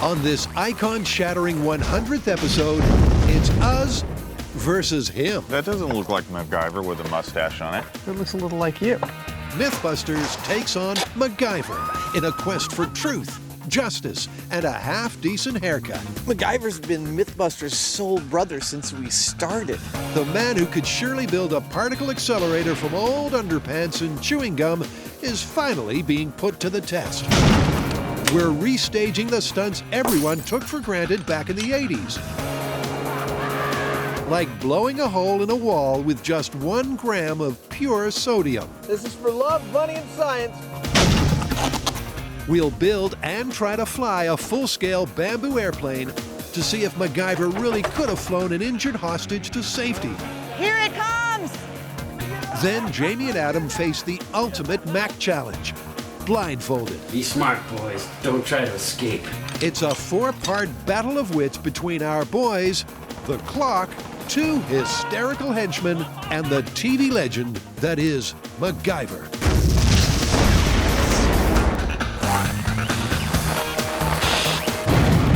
On this icon-shattering 100th episode, it's us versus him. That doesn't look like MacGyver with a mustache on it. It looks a little like you. MythBusters takes on MacGyver in a quest for truth, justice, and a half-decent haircut. MacGyver's been MythBusters' soul brother since we started. The man who could surely build a particle accelerator from old underpants and chewing gum is finally being put to the test. We're restaging the stunts everyone took for granted back in the 80s. Like blowing a hole in a wall with just 1 gram of pure sodium. This is for love, money, and science. We'll build and try to fly a full-scale bamboo airplane to see if MacGyver really could have flown an injured hostage to safety. Here it comes! Then Jamie and Adam face the ultimate Mac challenge, blindfolded. Be smart, boys. Don't try to escape. It's a 4-part battle of wits between our boys, the clock, 2 hysterical henchmen, and the TV legend that is MacGyver.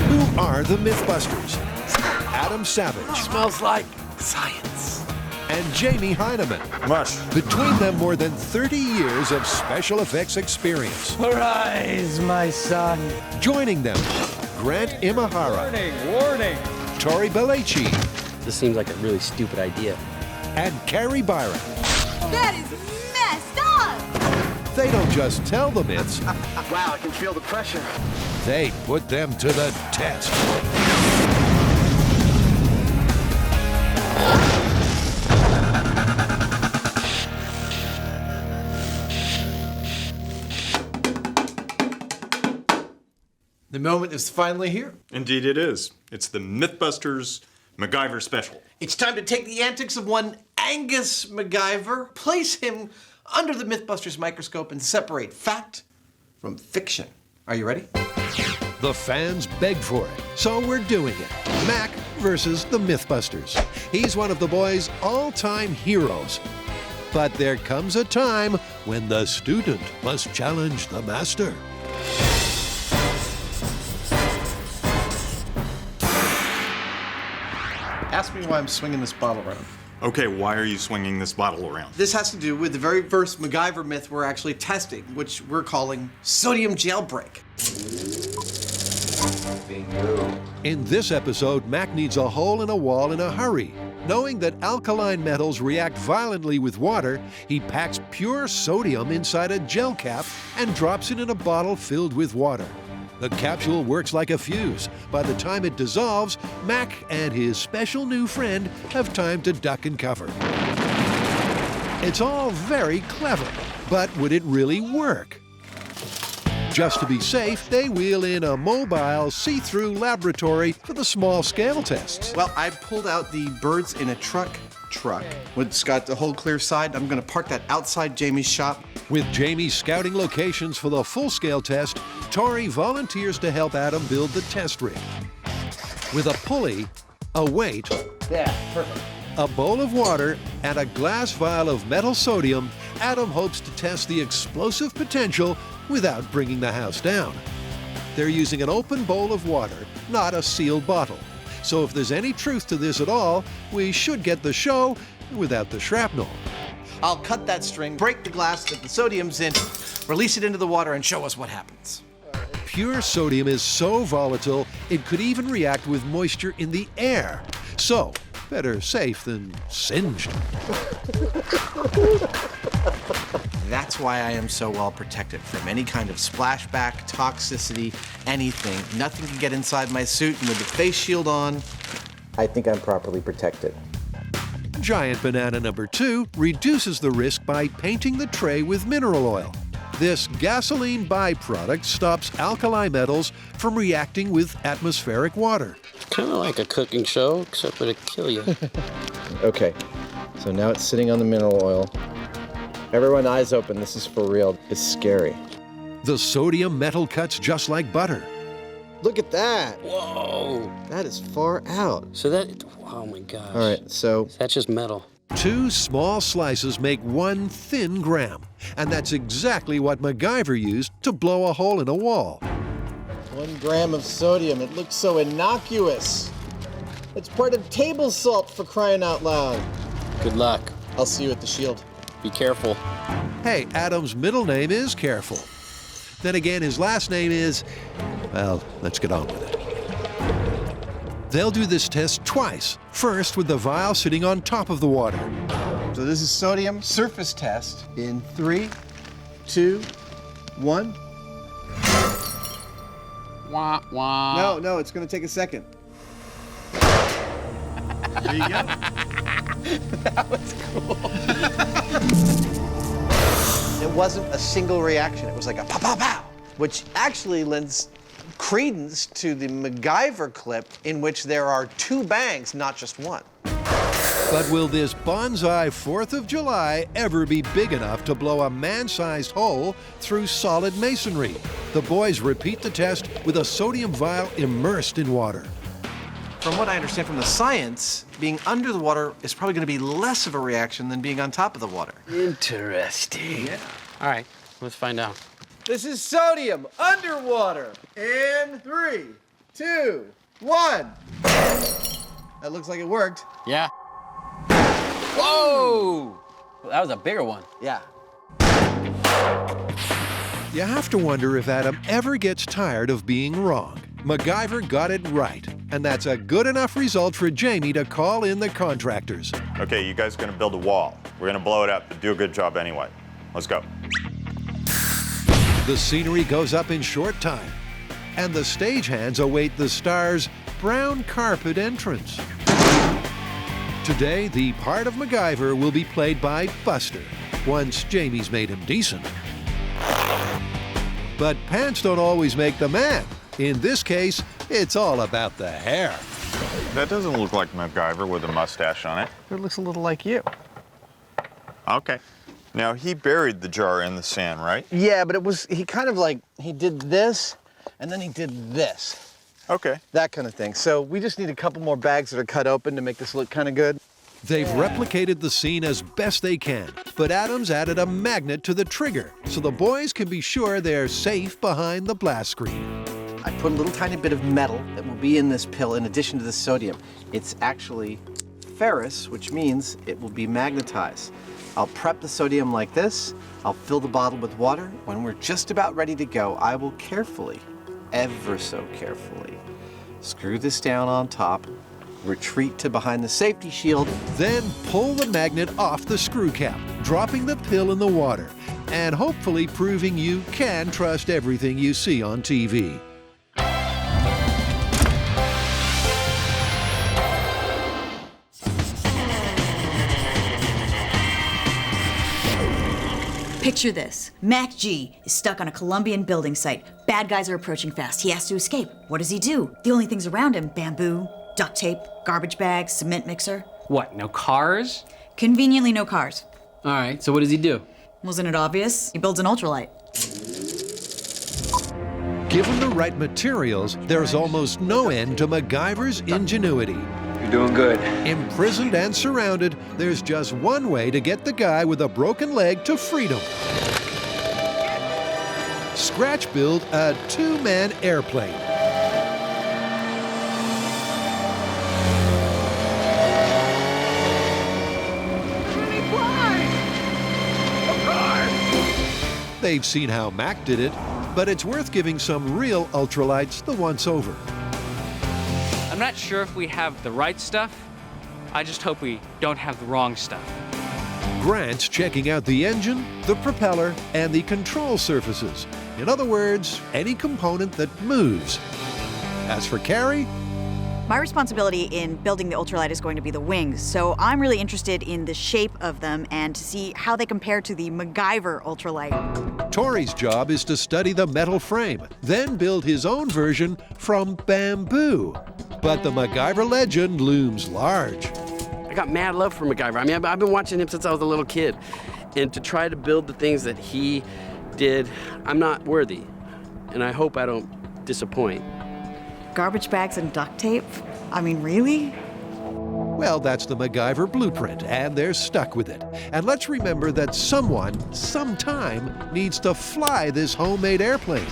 Who are the MythBusters? Adam Savage. Smells like science. And Jamie Heineman. Mush. Between them, more than 30 years of special effects experience. Arise, my son. Joining them, Grant Imahara. Warning. Tory Belleci. This seems like a really stupid idea. And Carrie Byron. That is messed up! They don't just tell the myths, Wow, I can feel the pressure. they put them to the test. The moment is finally here. Indeed it is. It's the MythBusters MacGyver special. It's time to take the antics of one Angus MacGyver, place him under the MythBusters microscope, and separate fact from fiction. Are you ready? The fans begged for it, so we're doing it. Mac versus the MythBusters. He's one of the boys' all-time heroes. But there comes a time when the student must challenge the master. Ask me why I'm swinging this bottle around. Okay, why are you swinging this bottle around? This has to do with the very first MacGyver myth we're actually testing, which we're calling sodium jailbreak. In this episode, Mac needs a hole in a wall in a hurry. Knowing that alkaline metals react violently with water, he packs pure sodium inside a gel cap and drops it in a bottle filled with water. The capsule works like a fuse. By the time it dissolves, Mac and his special new friend have time to duck and cover. It's all very clever, but would it really work? Just to be safe, they wheel in a mobile, see-through laboratory for the small-scale tests. Well, I pulled out the birds in a truck. It's got the whole clear side. I'm gonna park that outside Jamie's shop. With Jamie scouting locations for the full-scale test, Tory volunteers to help Adam build the test rig. With a pulley, a weight, Yeah, perfect. a bowl of water, and a glass vial of metal sodium, Adam hopes to test the explosive potential without bringing the house down. They're using an open bowl of water, not a sealed bottle. So if there's any truth to this at all, we should get the show without the shrapnel. I'll cut that string, break the glass that the sodium's in, release it into the water, and show us what happens. Pure sodium is so volatile, it could even react with moisture in the air. So, better safe than singed. That's why I am so well protected from any kind of splashback, toxicity, anything. Nothing can get inside my suit, and with the face shield on, I think I'm properly protected. Giant banana number 2 reduces the risk by painting the tray with mineral oil. This gasoline byproduct stops alkali metals from reacting with atmospheric water. Kind of like a cooking show, except it'd kill you. Okay, so now it's sitting on the mineral oil. Everyone eyes open, this is for real. It's scary. The sodium metal cuts just like butter. Look at that! Whoa. That is far out. So that, oh my gosh. All right, so That's just metal. 2 small slices make 1 thin gram, and that's exactly what MacGyver used to blow a hole in a wall. 1 gram of sodium. It looks so innocuous. It's part of table salt, for crying out loud. Good luck. I'll see you at the shield. Be careful. Hey, Adam's middle name is Careful. Then again, his last name is, well, let's get on with it. They'll do this test twice. First with the vial sitting on top of the water. So this is sodium surface test in 3, 2, 1. Wah, wah. No, it's gonna take a second. There you go. That was cool. It wasn't a single reaction. It was like a pow, pow, pow, which actually lends credence to the MacGyver clip in which there are 2 bangs, not just 1. But will this bonsai 4th of July ever be big enough to blow a man-sized hole through solid masonry? The boys repeat the test with a sodium vial immersed in water. From what I understand from the science, being under the water is probably going to be less of a reaction than being on top of the water. Interesting. Yeah. All right, let's find out. This is sodium underwater in 3, 2, 1. That looks like it worked. Yeah. Whoa! Well, that was a bigger one. Yeah. You have to wonder if Adam ever gets tired of being wrong. MacGyver got it right, and that's a good enough result for Jamie to call in the contractors. Okay, you guys are gonna build a wall. We're gonna blow it up, but do a good job anyway. Let's go. The scenery goes up in short time, and the stagehands await the star's brown carpet entrance. Today, the part of MacGyver will be played by Buster, once Jamie's made him decent. But pants don't always make the man. In this case, it's all about the hair. That doesn't look like MacGyver with a mustache on it. It looks a little like you. Okay. Now, he buried the jar in the sand, right? Yeah, but he kind of like, he did this, and then he did this. Okay. That kind of thing. So we just need a couple more bags that are cut open to make this look kind of good. They've replicated the scene as best they can, but Adam's added a magnet to the trigger, so the boys can be sure they're safe behind the blast screen. I put a little tiny bit of metal that will be in this pill in addition to the sodium. It's actually ferrous, which means it will be magnetized. I'll prep the sodium like this. I'll fill the bottle with water. When we're just about ready to go, I will carefully, ever so carefully, screw this down on top, retreat to behind the safety shield. Then pull the magnet off the screw cap, dropping the pill in the water, and hopefully proving you can trust everything you see on TV. Picture this. Mac G is stuck on a Colombian building site. Bad guys are approaching fast. He has to escape. What does he do? The only things around him, bamboo, duct tape, garbage bags, cement mixer. What, no cars? Conveniently no cars. All right, so what does he do? Wasn't it obvious? He builds an ultralight. Given the right materials, there's almost no end to MacGyver's ingenuity. You're doing good. Imprisoned and surrounded, there's just one way to get the guy with a broken leg to freedom. Scratch build a 2-man airplane. They've seen how Mac did it, but it's worth giving some real ultralights the once-over. I'm not sure if we have the right stuff. I just hope we don't have the wrong stuff. Grant's checking out the engine, the propeller, and the control surfaces. In other words, any component that moves. As for Carrie, My responsibility in building the ultralight is going to be the wings, so I'm really interested in the shape of them and to see how they compare to the MacGyver ultralight. Tory's job is to study the metal frame, then build his own version from bamboo. But the MacGyver legend looms large. I got mad love for MacGyver. I mean, I've been watching him since I was a little kid. And to try to build the things that he did, I'm not worthy. And I hope I don't disappoint. Garbage bags and duct tape? I mean, really? Well, that's the MacGyver blueprint, and they're stuck with it. And let's remember that someone, sometime, needs to fly this homemade airplane.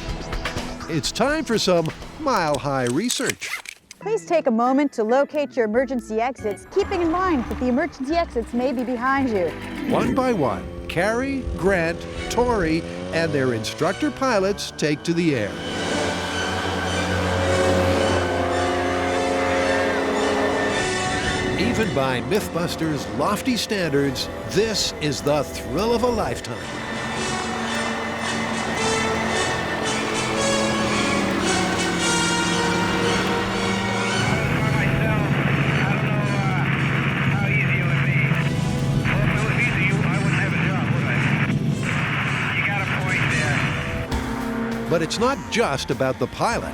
It's time for some mile-high research. Please take a moment to locate your emergency exits, keeping in mind that the emergency exits may be behind you. One by one, Carrie, Grant, Tory, and their instructor pilots take to the air. Even by MythBusters' lofty standards, this is the thrill of a lifetime. But it's not just about the pilot.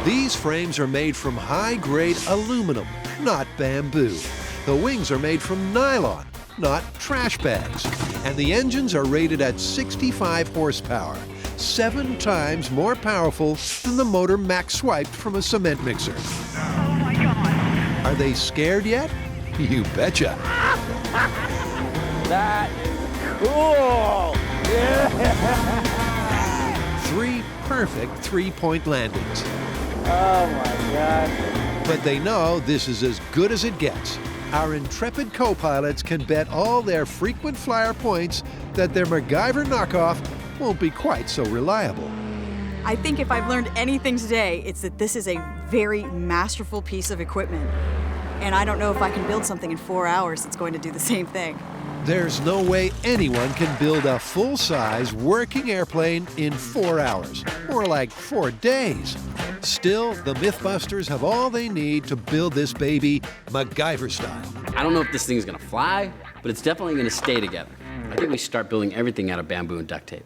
These frames are made from high-grade aluminum, not bamboo. The wings are made from nylon, not trash bags. And the engines are rated at 65 horsepower, 7 times more powerful than the motor Mac swiped from a cement mixer. Oh my God! Are they scared yet? You betcha. That is cool! Yeah. 3 perfect 3-point landings. Oh my God. But they know this is as good as it gets. Our intrepid co-pilots can bet all their frequent flyer points that their MacGyver knockoff won't be quite so reliable. I think if I've learned anything today, it's that this is a very masterful piece of equipment. And I don't know if I can build something in 4 hours that's going to do the same thing. There's no way anyone can build a full-size working airplane in 4 hours, or like 4 days. Still, the MythBusters have all they need to build this baby MacGyver style. I don't know if this thing's gonna fly, but it's definitely gonna stay together. I think we start building everything out of bamboo and duct tape.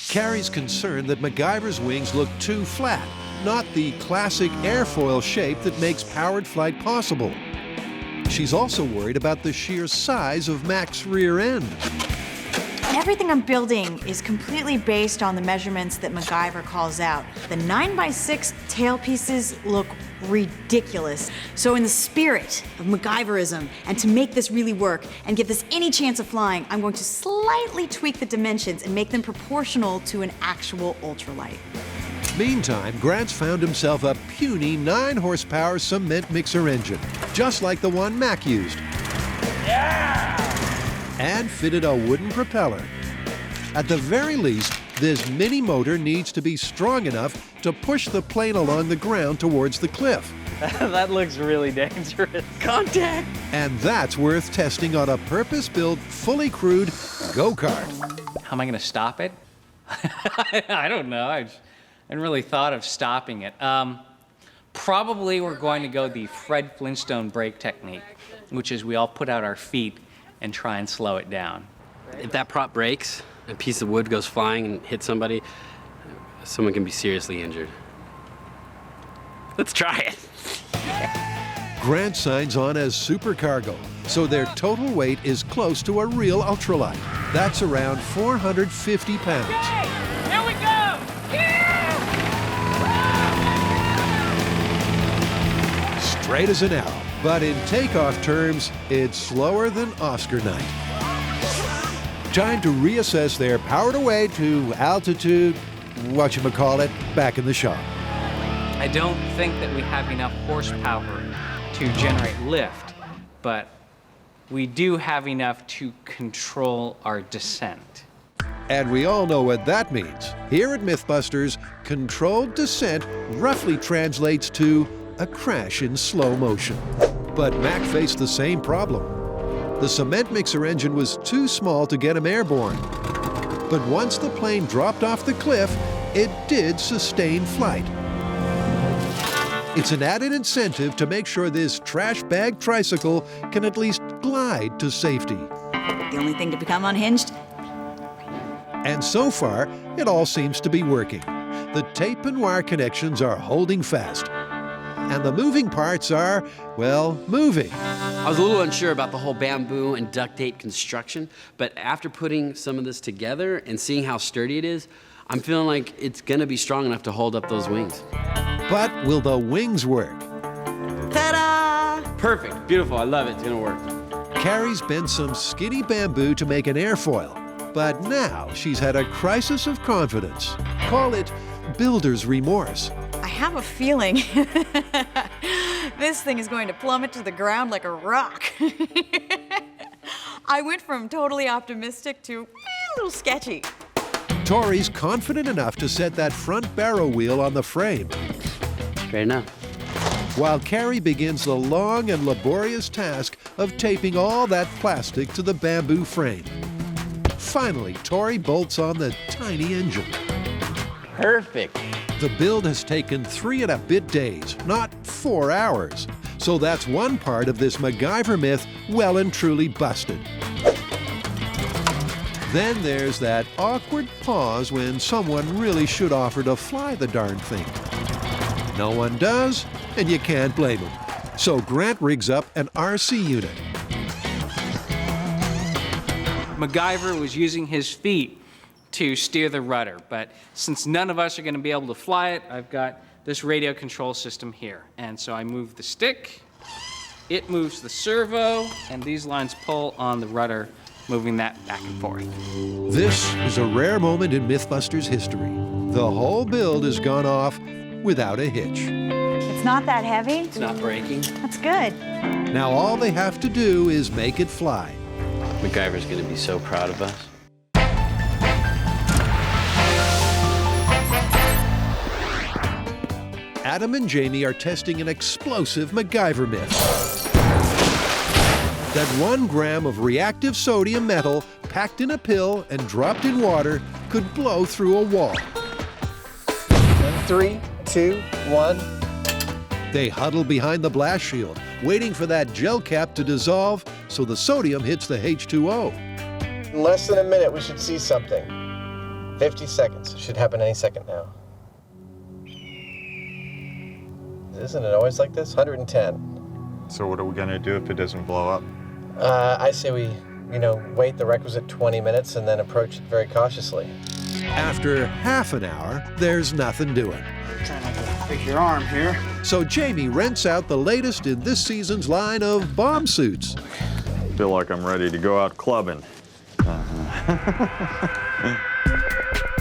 Carrie's concerned that MacGyver's wings look too flat, not the classic airfoil shape that makes powered flight possible. She's also worried about the sheer size of Mac's rear end. Everything I'm building is completely based on the measurements that MacGyver calls out. The 9x6 tail pieces look ridiculous. So in the spirit of MacGyverism, and to make this really work and give this any chance of flying, I'm going to slightly tweak the dimensions and make them proportional to an actual ultralight. Meantime, Grant's found himself a puny 9-horsepower cement mixer engine, just like the one Mac used. Yeah! And fitted a wooden propeller. At the very least, this mini motor needs to be strong enough to push the plane along the ground towards the cliff. That looks really dangerous. Contact! And that's worth testing on a purpose-built, fully crewed go-kart. How am I going to stop it? I don't know. I hadn't really thought of stopping it. Probably we're going to go the Fred Flintstone brake technique, which is we all put out our feet and try and slow it down. If that prop breaks, a piece of wood goes flying and hits somebody, someone can be seriously injured. Let's try it. Grant signs on as supercargo, so their total weight is close to a real ultralight. That's around 450 pounds. Okay, here we go! Yeah! Straight as an arrow, but in takeoff terms, it's slower than Oscar night. Time to reassess their powered away to altitude, whatchamacallit, back in the shop. I don't think that we have enough horsepower to generate lift, but we do have enough to control our descent. And we all know what that means. Here at MythBusters, controlled descent roughly translates to a crash in slow motion. But Mac faced the same problem. The cement mixer engine was too small to get him airborne. But once the plane dropped off the cliff, it did sustain flight. It's an added incentive to make sure this trash bag tricycle can at least glide to safety. The only thing to become unhinged? And so far, it all seems to be working. The tape and wire connections are holding fast. And the moving parts are, well, moving. I was a little unsure about the whole bamboo and duct tape construction, but after putting some of this together and seeing how sturdy it is, I'm feeling like it's gonna be strong enough to hold up those wings. But will the wings work? Ta-da! Perfect, beautiful, I love it, it's gonna work. Carrie's bent some skinny bamboo to make an airfoil, but now she's had a crisis of confidence. Call it builder's remorse. I have a feeling this thing is going to plummet to the ground like a rock. I went from totally optimistic to a little sketchy. Tory's confident enough to set that front barrow wheel on the frame, Great enough. while Carrie begins the long and laborious task of taping all that plastic to the bamboo frame. Finally, Tory bolts on the tiny engine. Perfect. The build has taken 3 and a bit days, not 4 hours. So that's one part of this MacGyver myth well and truly busted. Then there's that awkward pause when someone really should offer to fly the darn thing. No one does, and you can't blame him. So Grant rigs up an RC unit. MacGyver was using his feet to steer the rudder, but since none of us are going to be able to fly it, I've got this radio control system here. And so I move the stick, it moves the servo, and these lines pull on the rudder, moving that back and forth. This is a rare moment in MythBusters history. The whole build has gone off without a hitch. It's not that heavy. It's not breaking. That's good. Now all they have to do is make it fly. MacGyver's gonna be so proud of us. Adam and Jamie are testing an explosive MacGyver myth. That 1 gram of reactive sodium metal packed in a pill and dropped in water could blow through a wall. 3, 2, 1. They huddle behind the blast shield, waiting for that gel cap to dissolve so the sodium hits the H2O. In less than a minute, we should see something. 50 seconds. Should happen any second now. Isn't it always like this? 110. So what are we gonna do if it doesn't blow up? I say we, wait the requisite 20 minutes and then approach it very cautiously. After half an hour, there's nothing doing. Trying not to break your arm here. So Jamie rents out the latest in this season's line of bomb suits. Feel like I'm ready to go out clubbing.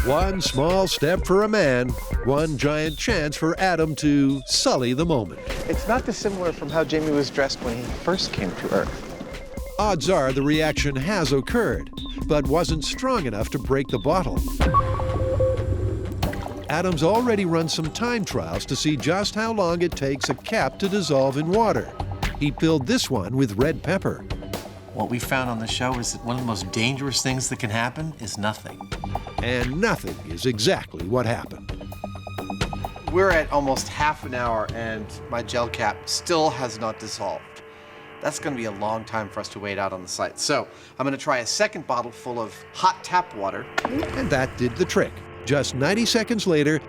One small step for a man, one giant chance for Adam to sully the moment. It's not dissimilar from how Jamie was dressed when he first came to Earth. Odds are the reaction has occurred, but wasn't strong enough to break the bottle. Adam's already run some time trials to see just how long it takes a cap to dissolve in water. He filled this one with red pepper. What we found on the show is that one of the most dangerous things that can happen is nothing. And nothing is exactly what happened. We're at almost half an hour and my gel cap still has not dissolved. That's going to be a long time for us to wait out on the site. So I'm going to try a second bottle full of hot tap water. And that did the trick. Just 90 seconds later,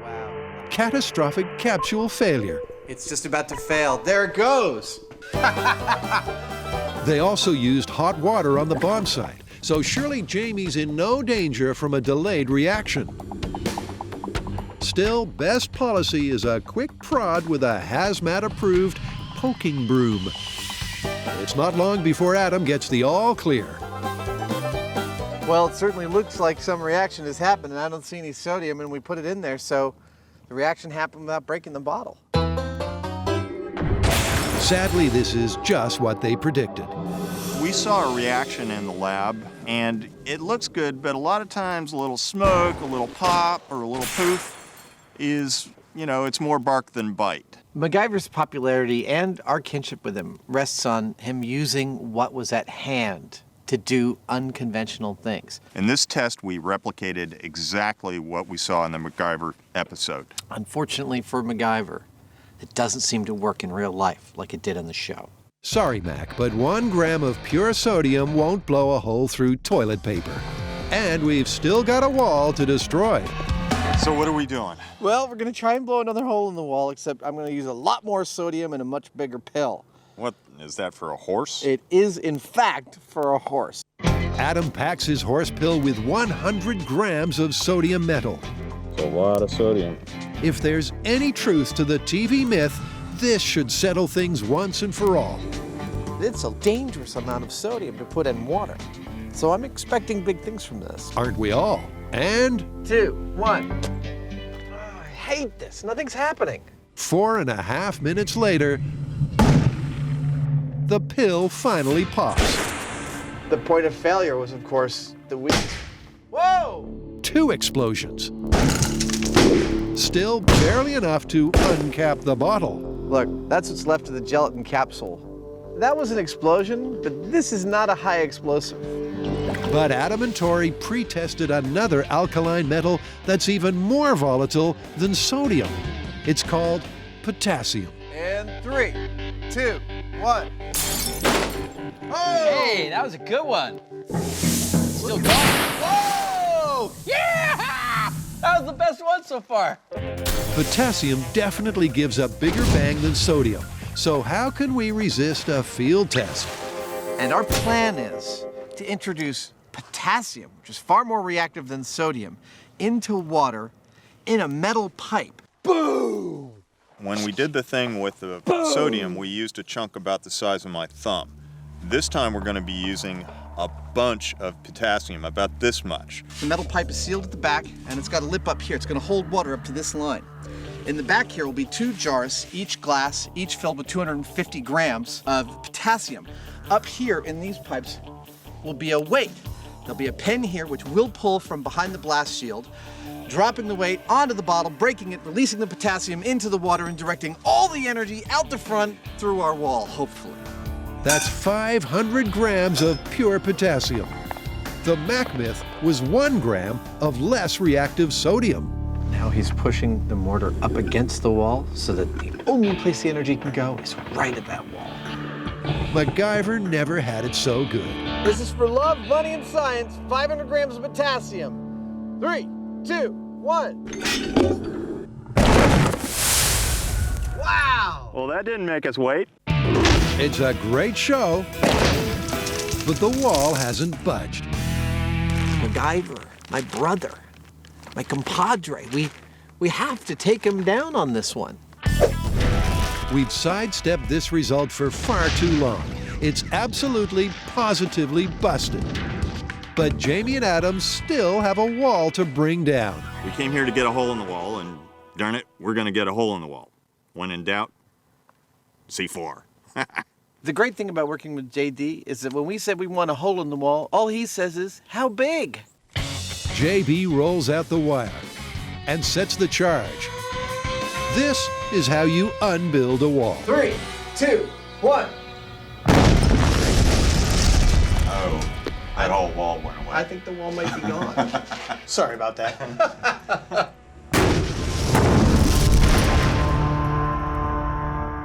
catastrophic capsule failure. It's just about to fail. There it goes. They also used hot water on the bomb site, so surely Jamie's in no danger from a delayed reaction. Still, best policy is a quick prod with a hazmat-approved poking broom. It's not long before Adam gets the all clear. Well, it certainly looks like some reaction has happened, and I don't see any sodium, and we put it in there, so the reaction happened without breaking the bottle. Sadly, this is just what they predicted. We saw a reaction in the lab, and it looks good, but a lot of times a little smoke, a little pop, or a little poof is, it's more bark than bite. MacGyver's popularity and our kinship with him rests on him using what was at hand to do unconventional things. In this test, we replicated exactly what we saw in the MacGyver episode. Unfortunately for MacGyver, it doesn't seem to work in real life like it did in the show. Sorry, Mac, but 1 gram of pure sodium won't blow a hole through toilet paper. And we've still got a wall to destroy. So what are we doing? Well, we're going to try and blow another hole in the wall, except I'm going to use a lot more sodium and a much bigger pill. What, is that for a horse? It is, in fact, for a horse. Adam packs his horse pill with 100 grams of sodium metal. It's a lot of sodium. If there's any truth to the TV myth, this should settle things once and for all. It's a dangerous amount of sodium to put in water. So I'm expecting big things from this. Aren't we all? And 2, 1. hate this. Nothing's happening. 4.5 minutes later, the pill finally pops. The point of failure was, of course, the wheat. Whoa! 2 explosions. Still barely enough to uncap the bottle. Look, that's what's left of the gelatin capsule. That was an explosion, but this is not a high explosive. But Adam and Tory pre-tested another alkaline metal that's even more volatile than sodium. It's called potassium. And 3, 2, 1. Oh! Hey, that was a good one. Still going. Whoa! Yeah! That was the best one so far. Potassium definitely gives a bigger bang than sodium. So how can we resist a field test? And our plan is to introduce potassium, which is far more reactive than sodium, into water in a metal pipe. Boom! When we did the thing with the sodium, we used a chunk about the size of my thumb. This time we're going to be using a bunch of potassium, about this much. The metal pipe is sealed at the back, and it's got a lip up here. It's going to hold water up to this line. In the back here will be 2 jars, each glass, each filled with 250 grams of potassium. Up here in these pipes will be a weight. There'll be a pin here which will pull from behind the blast shield, dropping the weight onto the bottle, breaking it, releasing the potassium into the water, and directing all the energy out the front through our wall, hopefully. That's 500 grams of pure potassium. The Mac myth was 1 gram of less reactive sodium. Now he's pushing the mortar up against the wall so that the only place the energy can go is right at that wall. MacGyver never had it so good. This is for love, money, and science. 500 grams of potassium. 3, 2, 1. Wow! Well, that didn't make us wait. It's a great show, but the wall hasn't budged. MacGyver, my brother, my compadre, we have to take him down on this one. We've sidestepped this result for far too long. It's absolutely, positively busted. But Jamie and Adam still have a wall to bring down. We came here to get a hole in the wall, and darn it, we're going to get a hole in the wall. When in doubt, C4. The great thing about working with JD is that when we said we want a hole in the wall, all he says is, how big? JB rolls out the wire and sets the charge. This is how you unbuild a wall. 3, 2, 1. Oh, that whole wall went away. I think the wall might be gone. Sorry about that.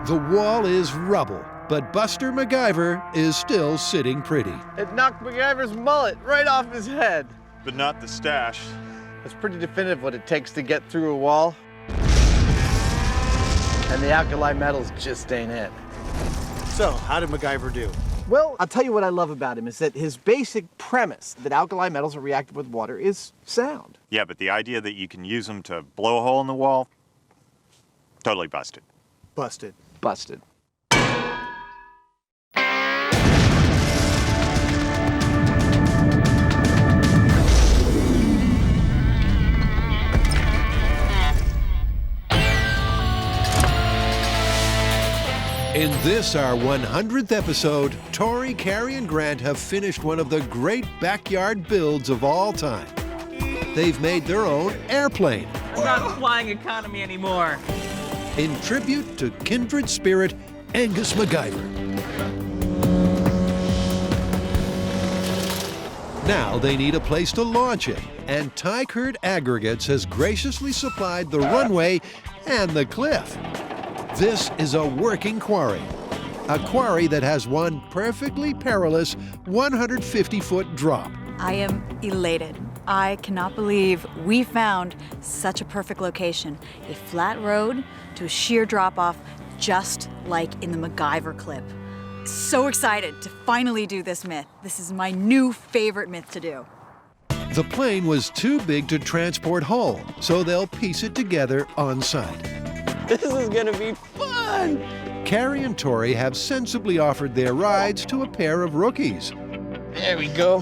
The wall is rubble, but Buster MacGyver is still sitting pretty. It knocked MacGyver's mullet right off his head. But not the stash. It's pretty definitive what it takes to get through a wall. And the alkali metals just ain't it. So, how did MacGyver do? Well, I'll tell you what I love about him is that his basic premise that alkali metals are reactive with water is sound. Yeah, but the idea that you can use them to blow a hole in the wall, totally busted. Busted. Busted. In this, our 100th episode, Tory, Carrie, and Grant have finished one of the great backyard builds of all time. They've made their own airplane. I'm not flying economy anymore. In tribute to kindred spirit Angus MacGyver. Now they need a place to launch it, and Tykert Aggregates has graciously supplied the runway and the cliff. This is a working quarry. A quarry that has one perfectly perilous 150-foot drop. I am elated. I cannot believe we found such a perfect location. A flat road to a sheer drop-off, just like in the MacGyver clip. So excited to finally do this myth. This is my new favorite myth to do. The plane was too big to transport home, so they'll piece it together on site. This is gonna be fun! Carrie and Tory have sensibly offered their rides to a pair of rookies. There we go.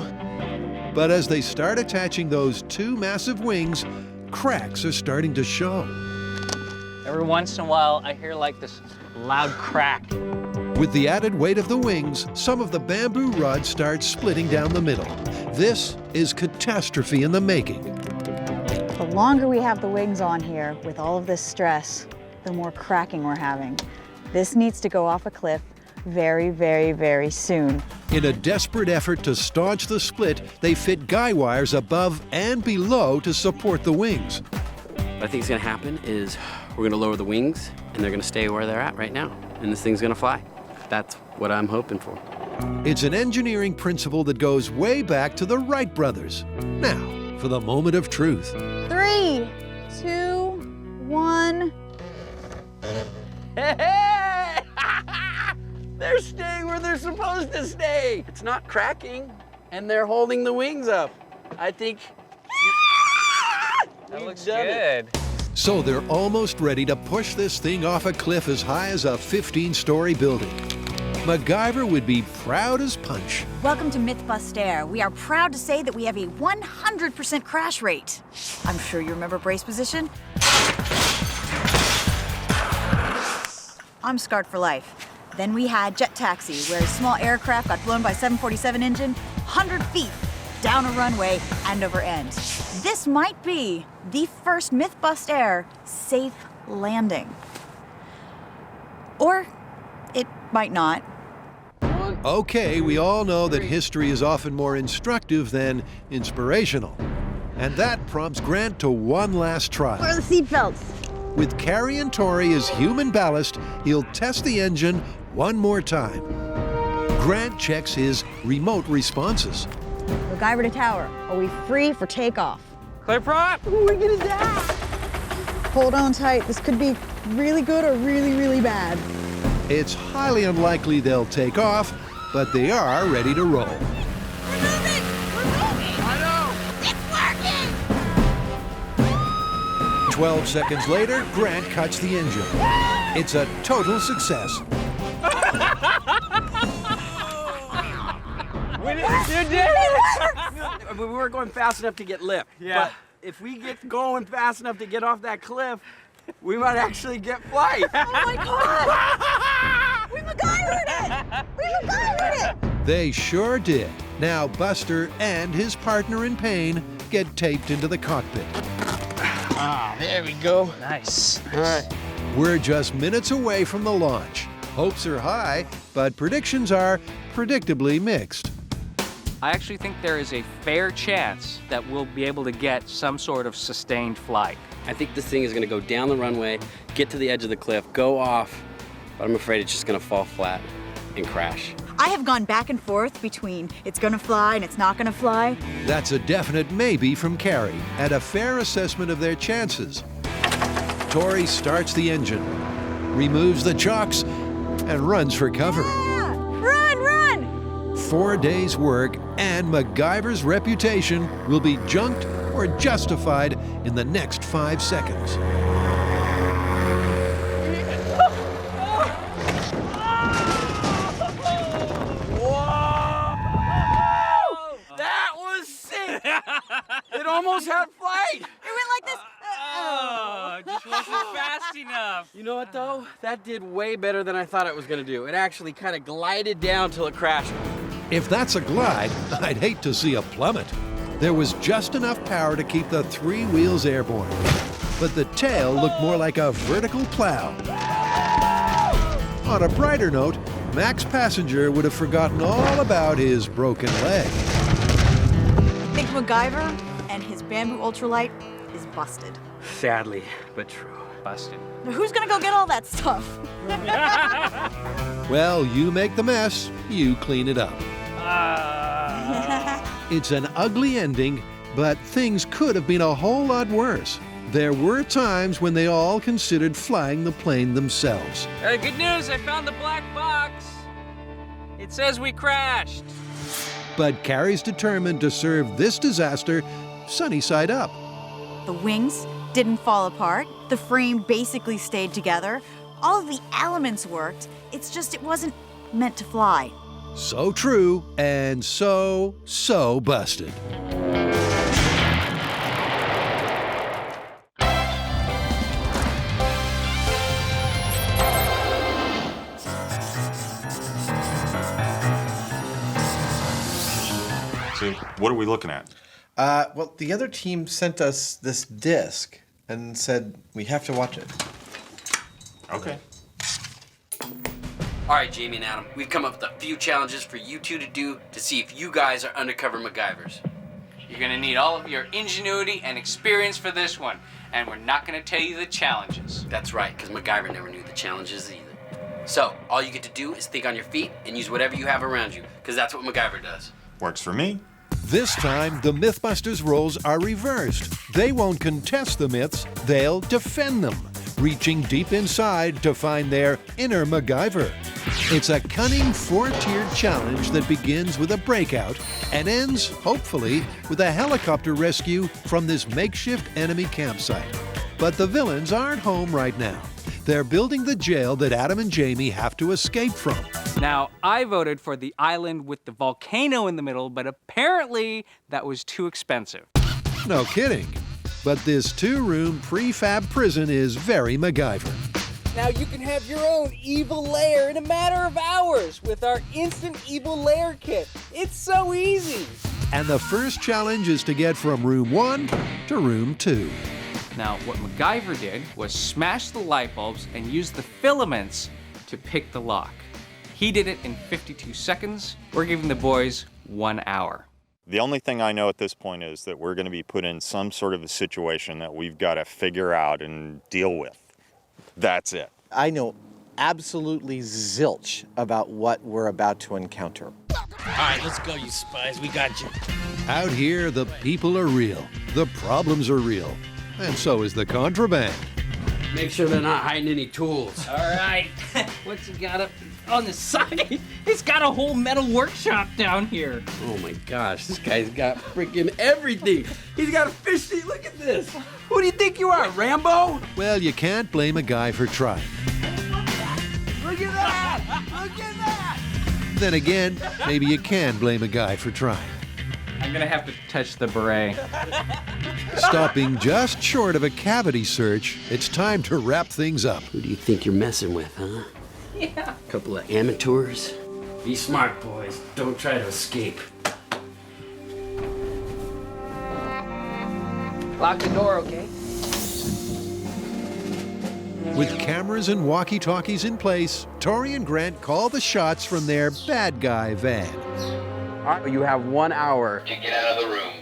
But as they start attaching those 2 massive wings, cracks are starting to show. Every once in a while, I hear like this loud crack. With the added weight of the wings, some of the bamboo rods start splitting down the middle. This is catastrophe in the making. The longer we have the wings on here with all of this stress, the more cracking we're having. This needs to go off a cliff very, very, very soon. In a desperate effort to staunch the split, they fit guy wires above and below to support the wings. What I think is going to happen is we're going to lower the wings, and they're going to stay where they're at right now, and this thing's going to fly. That's what I'm hoping for. It's an engineering principle that goes way back to the Wright brothers. Now, for the moment of truth. 3, 2, 1. Hey! They're staying where they're supposed to stay. It's not cracking, and they're holding the wings up. I think That looks done good. So they're almost ready to push this thing off a cliff as high as a 15-story building. MacGyver would be proud as punch. Welcome to MythBusters. We are proud to say that we have a 100% crash rate. I'm sure you remember brace position. I'm scarred for life. Then we had jet taxi, where a small aircraft got blown by 747 engine 100 feet down a runway end over end. This might be the first MythBusters safe landing. Or it might not. Okay, we all know that history is often more instructive than inspirational. And that prompts Grant to one last try. Where are the seatbelts? With Carrie and Tory as human ballast, he'll test the engine one more time. Grant checks his remote responses. MacGyver to tower. Are we free for takeoff? Clear prop. Ooh, we're gonna die. Hold on tight. This could be really good or really, really bad. It's highly unlikely they'll take off, but they are ready to roll. We're moving! We're moving! It's working! 12 seconds later, Grant cuts the engine. It's a total success. You did it! We weren't going fast enough to get lift. Yeah. But if we get going fast enough to get off that cliff, we might actually get flight. Oh my God! We MacGyvered it! We MacGyvered it! They sure did. Now Buster and his partner in pain get taped into the cockpit. Ah, there we go. Nice. All right. We're just minutes away from the launch. Hopes are high, but predictions are predictably mixed. I actually think there is a fair chance that we'll be able to get some sort of sustained flight. I think this thing is going to go down the runway, get to the edge of the cliff, go off, but I'm afraid it's just going to fall flat and crash. I have gone back and forth between it's gonna fly and it's not gonna fly. That's a definite maybe from Carrie, and a fair assessment of their chances. Tory starts the engine, removes the chocks, and runs for cover. Ah, run, run! 4 days' work, and MacGyver's reputation will be junked or justified in the next 5 seconds. That was sick! It almost had flight! It went like this. Oh, just wasn't fast enough. You know what, though? That did way better than I thought it was going to do. It actually kind of glided down till it crashed. If that's a glide, I'd hate to see a plummet. There was just enough power to keep the 3 wheels airborne, but the tail looked more like a vertical plow. On a brighter note, Mac's passenger would have forgotten all about his broken leg. I think MacGyver and his bamboo ultralight is busted. Sadly, but true. Busted. Now who's gonna go get all that stuff? Well, you make the mess, you clean it up. It's an ugly ending, but things could have been a whole lot worse. There were times when they all considered flying the plane themselves. Good news, I found the black box. It says we crashed. But Carrie's determined to serve this disaster sunny side up. The wings didn't fall apart. The frame basically stayed together. All of the elements worked. It's just it wasn't meant to fly. So true and so busted. So what are we looking at? Well, the other team sent us this disc and said we have to watch it. Okay. All right, Jamie and Adam, we've come up with a few challenges for you two to do to see if you guys are undercover MacGyvers. You're gonna need all of your ingenuity and experience for this one, and we're not gonna tell you the challenges. That's right, because MacGyver never knew the challenges either. So, all you get to do is think on your feet and use whatever you have around you, because that's what MacGyver does. Works for me. This time, the MythBusters roles are reversed. They won't contest the myths, they'll defend them, reaching deep inside to find their inner MacGyver. It's a cunning four-tiered challenge that begins with a breakout and ends, hopefully, with a helicopter rescue from this makeshift enemy campsite. But the villains aren't home right now. They're building the jail that Adam and Jamie have to escape from. Now, I voted for the island with the volcano in the middle, but apparently that was too expensive. No kidding. But this two-room prefab prison is very MacGyver. Now you can have your own evil lair in a matter of hours with our instant evil lair kit. It's so easy. And the first challenge is to get from room 1 to room 2. Now, what MacGyver did was smash the light bulbs and use the filaments to pick the lock. He did it in 52 seconds. We're giving the boys 1 hour. The only thing I know at this point is that we're going to be put in some sort of a situation that we've got to figure out and deal with. That's it. I know absolutely zilch about what we're about to encounter. All right, let's go, you spies. We got you. Out here, the people are real, the problems are real, and so is the contraband. Make sure they're not hiding any tools. All right, what's he got up on the side? He's got a whole metal workshop down here. Oh my gosh, this guy's got freaking everything. He's got a fish tank. Look at this. Who do you think you are, Rambo? Well, you can't blame a guy for trying. Look at that! Look at that! Then again, maybe you can blame a guy for trying. I'm gonna have to touch the beret. Stopping just short of a cavity search, it's time to wrap things up. Who do you think you're messing with, huh? Yeah. Couple of amateurs. Be smart, boys. Don't try to escape. Lock the door, okay? With cameras and walkie-talkies in place, Tory and Grant call the shots from their bad guy van. All right, you have 1 hour to get out of the room.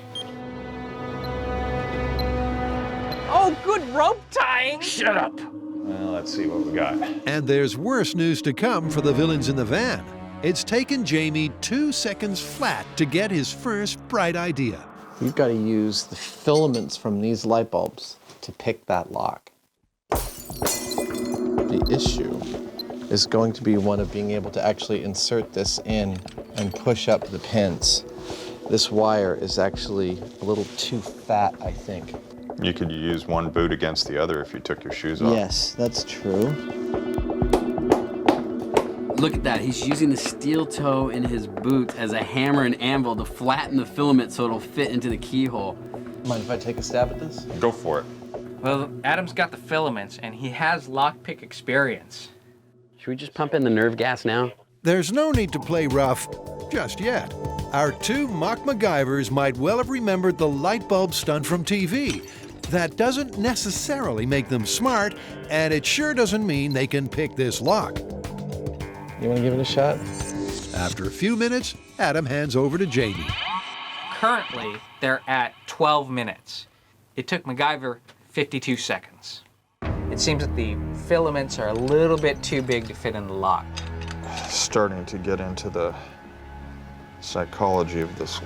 Oh, good rope tying! Shut up. Well, let's see what we got. And there's worse news to come for the villains in the van. It's taken Jamie 2 seconds flat to get his first bright idea. You've got to use the filaments from these light bulbs to pick that lock. The issue is going to be one of being able to actually insert this in and push up the pins. This wire is actually a little too fat, I think. You could use one boot against the other if you took your shoes off. Yes, that's true. Look at that. He's using the steel toe in his boot as a hammer and anvil to flatten the filament so it'll fit into the keyhole. Mind if I take a stab at this? Go for it. Well, Adam's got the filaments, and he has lockpick experience. Should we just pump in the nerve gas now? There's no need to play rough just yet. Our two mock MacGyvers might well have remembered the light bulb stunt from TV. That doesn't necessarily make them smart, and it sure doesn't mean they can pick this lock. You want to give it a shot? After a few minutes, Adam hands over to Jamie. Currently, they're at 12 minutes. It took MacGyver 52 seconds. It seems that the filaments are a little bit too big to fit in the lock. Starting to get into the psychology of this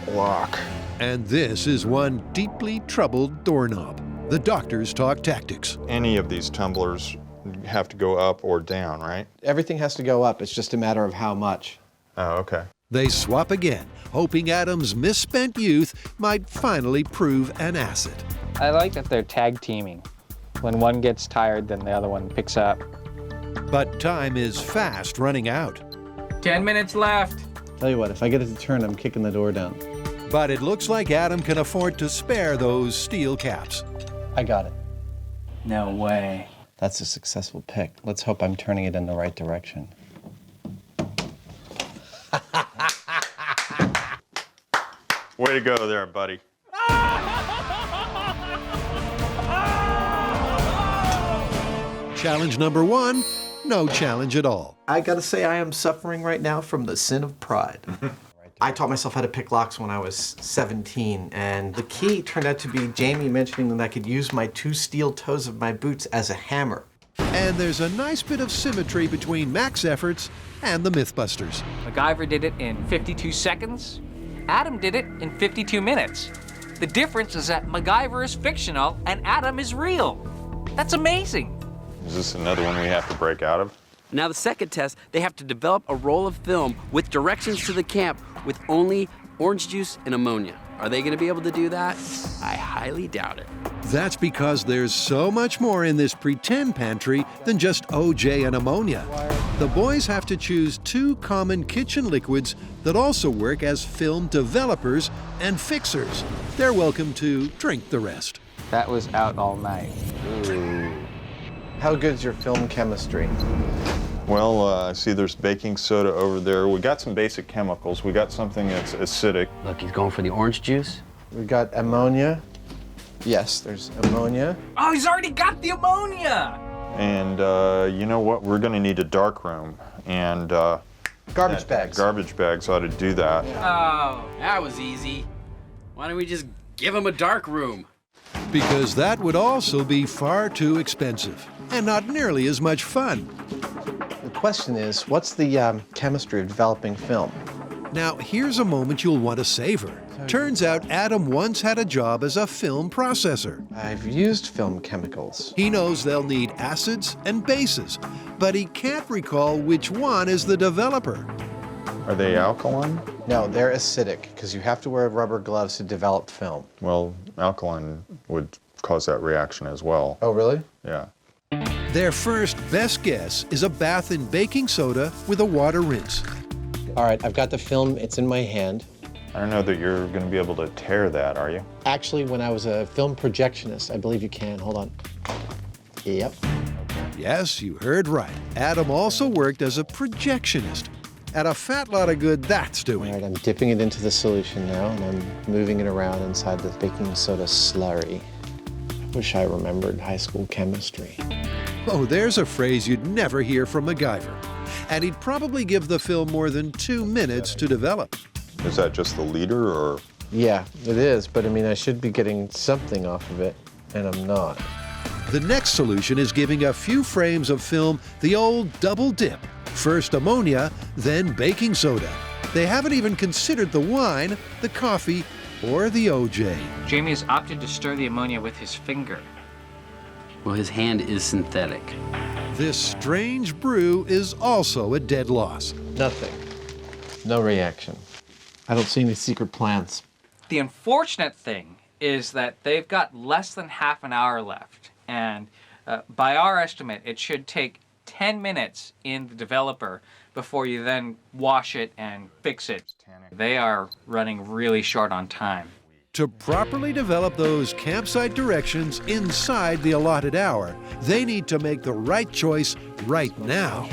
lock. And this is one deeply troubled doorknob. The doctors talk tactics. Any of these tumblers have to go up or down, right? Everything has to go up. It's just a matter of how much. Oh, okay. They swap again, hoping Adam's misspent youth might finally prove an asset. I like that they're tag teaming. When one gets tired, then the other one picks up. But time is fast running out. 10 minutes left. Tell you what, if I get it to turn, I'm kicking the door down. But it looks like Adam can afford to spare those steel caps. I got it. No way. That's a successful pick. Let's hope I'm turning it in the right direction. Way to go there, buddy. Challenge number 1, no challenge at all. I gotta say, I am suffering right now from the sin of pride. I taught myself how to pick locks when I was 17, and the key turned out to be Jamie mentioning that I could use my 2 steel toes of my boots as a hammer. And there's a nice bit of symmetry between Mac's efforts and the MythBusters. MacGyver did it in 52 seconds. Adam did it in 52 minutes. The difference is that MacGyver is fictional and Adam is real. That's amazing. Is this another one we have to break out of? Now the second test, they have to develop a roll of film with directions to the camp with only orange juice and ammonia. Are they gonna be able to do that? I highly doubt it. That's because there's so much more in this pretend pantry than just OJ and ammonia. The boys have to choose 2 common kitchen liquids that also work as film developers and fixers. They're welcome to drink the rest. That was out all night. How good's your film chemistry? Well, I see there's baking soda over there. We got some basic chemicals. We got something that's acidic. Look, he's going for the orange juice. We got ammonia. Yes, there's ammonia. Oh, he's already got the ammonia! And you know what? We're gonna need a dark room. And Garbage bags. Garbage bags ought to do that. Oh, that was easy. Why don't we just give him a dark room? Because that would also be far too expensive and not nearly as much fun. The question is, what's the chemistry of developing film? Now, here's a moment you'll want to savor. Turns out Adam once had a job as a film processor. I've used film chemicals. He knows they'll need acids and bases, but he can't recall which one is the developer. Are they alkaline? No, they're acidic, because you have to wear rubber gloves to develop film. Well, alkaline would cause that reaction as well. Oh, really? Yeah. Their first best guess is a bath in baking soda with a water rinse. All right, I've got the film. It's in my hand. I don't know that you're going to be able to tear that, are you? Actually, when I was a film projectionist, I believe you can. Hold on. Yep. Yes, you heard right. Adam also worked as a projectionist. And a fat lot of good that's All doing. right, I'm dipping it into the solution now, and I'm moving it around inside the baking soda slurry. Wish I remembered high school chemistry. Oh, there's a phrase you'd never hear from MacGyver. And he'd probably give the film more than 2 minutes to develop. Is that just the leader, or? Yeah, it is, but I mean, I should be getting something off of it, and I'm not. The next solution is giving a few frames of film the old double dip. First ammonia, then baking soda. They haven't even considered the wine, the coffee, or the OJ. Jamie has opted to stir the ammonia with his finger. Well, his hand is synthetic. This strange brew is also a dead loss. Nothing. No reaction. I don't see any secret plans. The unfortunate thing is that they've got less than half an hour left. And by our estimate, it should take 10 minutes in the developer before you then wash it and fix it. They are running really short on time. To properly develop those campsite directions inside the allotted hour, they need to make the right choice right now.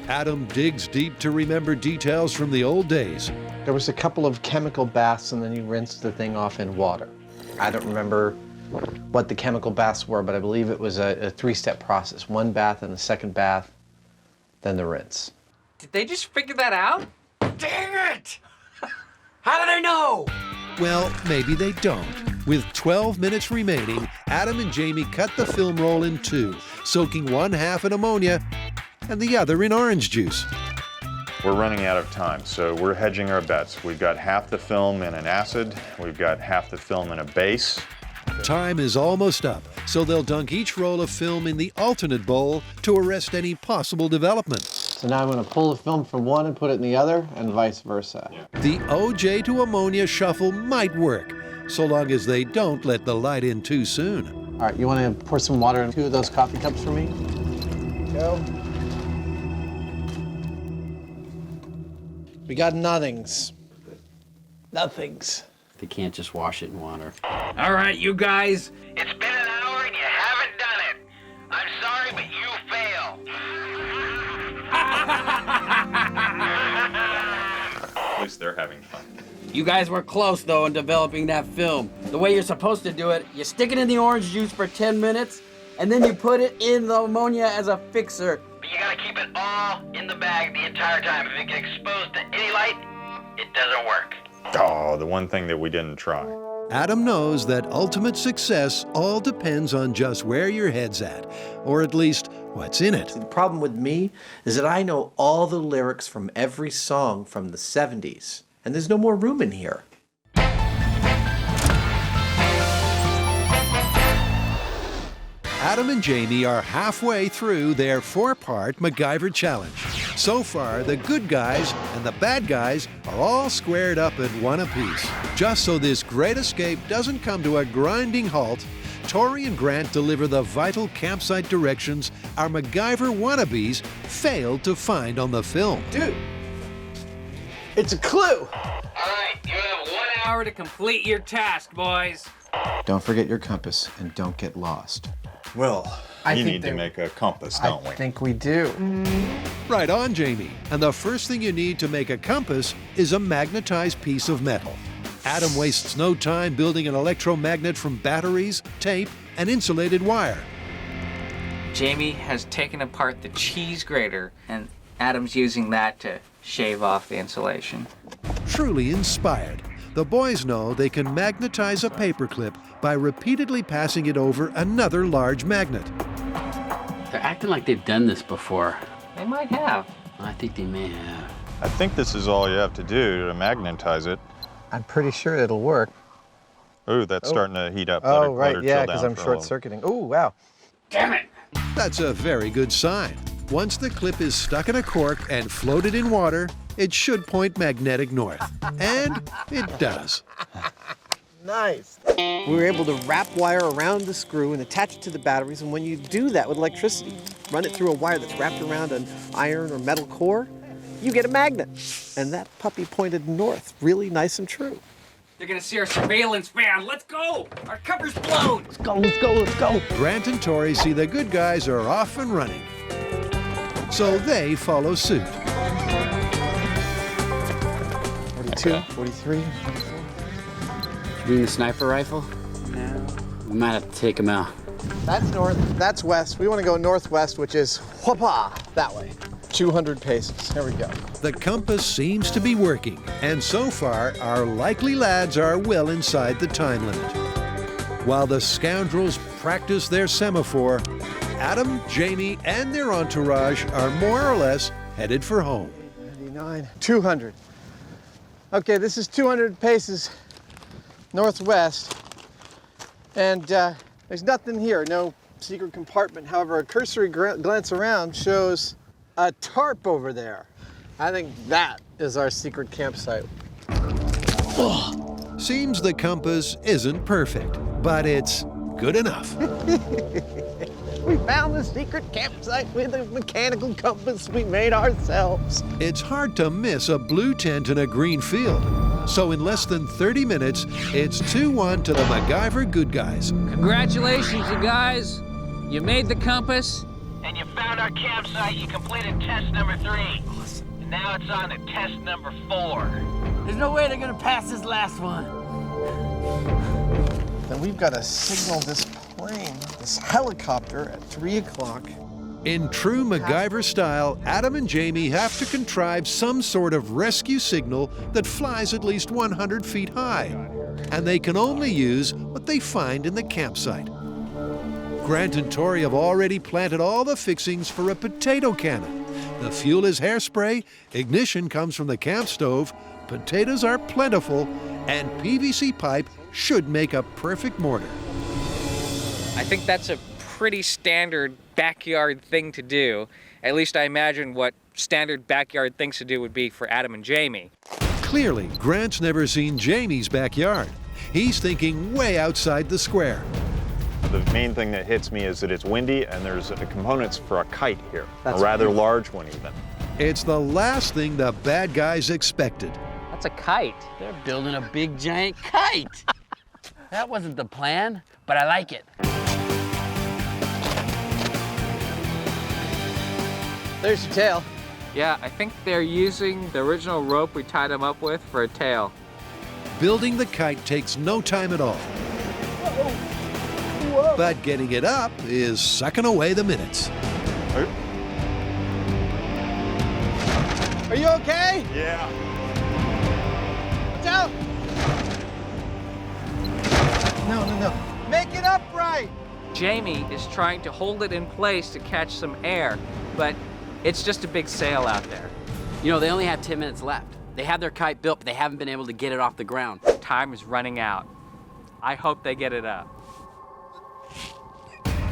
Adam digs deep to remember details from the old days. There was a couple of chemical baths, and then you rinsed the thing off in water. I don't remember what the chemical baths were, but I believe it was a 3-step process. 1 bath and a 2nd bath, then the rinse. Did they just figure that out? Dang it! How do they know? Well, maybe they don't. With 12 minutes remaining, Adam and Jamie cut the film roll in 2, soaking 1 half in ammonia and the other in orange juice. We're running out of time, so we're hedging our bets. We've got half the film in an acid, we've got half the film in a base. Time is almost up, so they'll dunk each roll of film in the alternate bowl to arrest any possible development. So now I'm going to pull the film from one and put it in the other, and vice versa. The OJ to ammonia shuffle might work, so long as they don't let the light in too soon. All right, you want to pour some water in 2 of those coffee cups for me? Go. We got nothings. Nothings. They can't just wash it in water. All right, you guys. It's been an hour and you haven't done it. I'm sorry, but you failed. At least they're having fun. You guys were close, though, in developing that film. The way you're supposed to do it, you stick it in the orange juice for 10 minutes, and then you put it in the ammonia as a fixer. But you gotta keep it all in the bag the entire time. If it gets exposed to any light, it doesn't work. Oh, the one thing that we didn't try. Adam knows that ultimate success all depends on just where your head's at, or at least what's in it. The problem with me is that I know all the lyrics from every song from the 70s, and there's no more room in here. Adam and Jamie are halfway through their 4-part MacGyver challenge. So far, the good guys and the bad guys are all squared up at one apiece. Just so this great escape doesn't come to a grinding halt, Tory and Grant deliver the vital campsite directions our MacGyver wannabes failed to find on the film. Dude, it's a clue. All right, you have 1 hour to complete your task, boys. Don't forget your compass and don't get lost. Well, You need to make a compass, don't we? I think we do. Right on, Jamie. And the first thing you need to make a compass is a magnetized piece of metal. Adam wastes no time building an electromagnet from batteries, tape, and insulated wire. Jamie has taken apart the cheese grater, and Adam's using that to shave off the insulation. Truly inspired, the boys know they can magnetize a paperclip by repeatedly passing it over another large magnet. They're acting like they've done this before. They might have. I think they may have. I think this is all you have to do to magnetize it. I'm pretty sure it'll work. Ooh, that's starting to heat up. Oh, Let right, her yeah, chill because down I'm for a little. short-circuiting. Oh, wow. Damn it! That's a very good sign. Once the clip is stuck in a cork and floated in water, it should point magnetic north. And it does. Nice. We were able to wrap wire around the screw and attach it to the batteries, and when you do that with electricity, run it through a wire that's wrapped around an iron or metal core, you get a magnet. And that puppy pointed north, really nice and true. They're gonna see our surveillance van. Let's go! Our cover's blown! Let's go, let's go, let's go. Grant and Tory see the good guys are off and running. So they follow suit. 42, 43, 44. You mean the sniper rifle? No. We might have to take him out. That's north, that's west. We want to go northwest, which is whoopah, that way. 200 paces. There we go. The compass seems to be working, and so far, our likely lads are well inside the time limit. While the scoundrels practice their semaphore, Adam, Jamie, and their entourage are more or less headed for home. 99, 200. Okay, this is 200 paces northwest, and there's nothing here, no secret compartment. However, a cursory glance around shows a tarp over there. I think that is our secret campsite. Seems the compass isn't perfect, but it's good enough. We found the secret campsite with a mechanical compass we made ourselves. It's hard to miss a blue tent in a green field. So in less than 30 minutes, it's 2-1 to the MacGyver good guys. Congratulations, you guys. You made the compass. And you found our campsite. You completed test number 3. Awesome. And now it's on to test number 4. There's no way they're gonna pass this last one. Then we've got to signal this plane, this helicopter at 3 o'clock. In true MacGyver style, Adam and Jamie have to contrive some sort of rescue signal that flies at least 100 feet high. And they can only use what they find in the campsite. Grant and Tory have already planted all the fixings for a potato cannon. The fuel is hairspray, ignition comes from the camp stove, potatoes are plentiful, and PVC pipe should make a perfect mortar. I think that's a pretty standard backyard thing to do. At least I imagine what standard backyard things to do would be for Adam and Jamie. Clearly, Grant's never seen Jamie's backyard. He's thinking way outside the square. The main thing that hits me is that it's windy and there's components for a kite here, a rather large one even. It's the last thing the bad guys expected. That's a kite. They're building a big giant kite. That wasn't the plan, but I like it. There's your tail. Yeah, I think they're using the original rope we tied them up with for a tail. Building the kite takes no time at all. But getting it up is sucking away the minutes. Are you okay? Yeah. Watch out! No. Make it upright! Jamie is trying to hold it in place to catch some air, but it's just a big sail out there. You know, they only have 10 minutes left. They have their kite built, but they haven't been able to get it off the ground. Time is running out. I hope they get it up.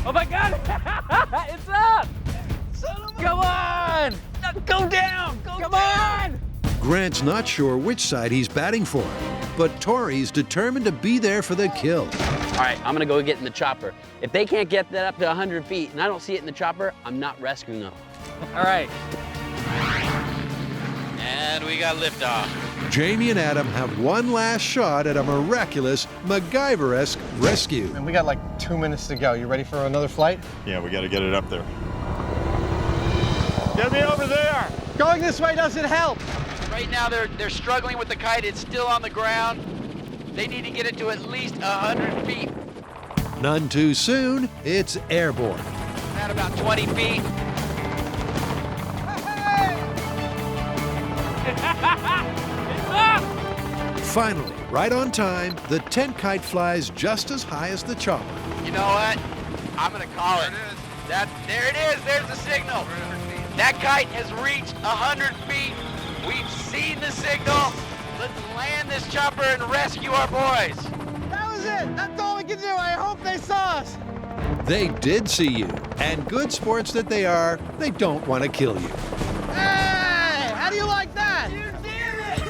Oh my God! It's up! Come on! Go down! Come on! Grant's not sure which side he's batting for, but Tory's determined to be there for the kill. All right, I'm gonna go get in the chopper. If they can't get that up to 100 feet and I don't see it in the chopper, I'm not rescuing them. All right. And we got liftoff. Jamie and Adam have one last shot at a miraculous MacGyver-esque rescue. And we got like 2 minutes to go. You ready for another flight? Yeah, we got to get it up there. Get me over there! Going this way doesn't help. Right now they're struggling with the kite. It's still on the ground. They need to get it to at least 100 feet. None too soon, it's airborne. At about 20 feet. It's up! Finally, right on time, the tent kite flies just as high as the chopper. You know what? I'm gonna call it. There it is. There's the signal. That kite has reached 100 feet. We've seen the signal. Let's land this chopper and rescue our boys. That was it. That's all we can do. I hope they saw us. They did see you, and good sports that they are, they don't want to kill you. Hey! How do you like that? You did it!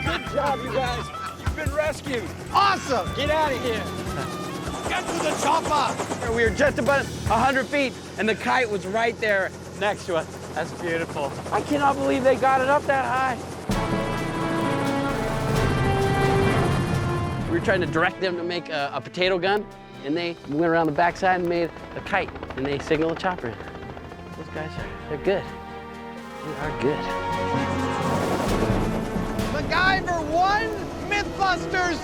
Good job, you guys. You've been rescued. Awesome! Get out of here. Get to the chopper! We were just about 100 feet and the kite was right there next to us. That's beautiful. I cannot believe they got it up that high. We were trying to direct them to make a potato gun, and they went around the backside and made a kite, and they signaled a chopper. Those guys, they're good. They are good. MacGyver 1, MythBusters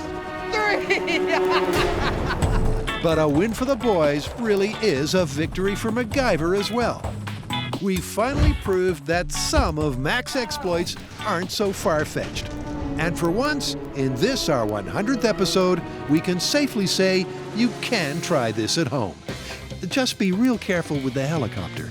3! But a win for the boys really is a victory for MacGyver as well. We finally proved that some of Mac's exploits aren't so far-fetched. And for once, in this, our 100th episode, we can safely say you can try this at home. Just be real careful with the helicopter.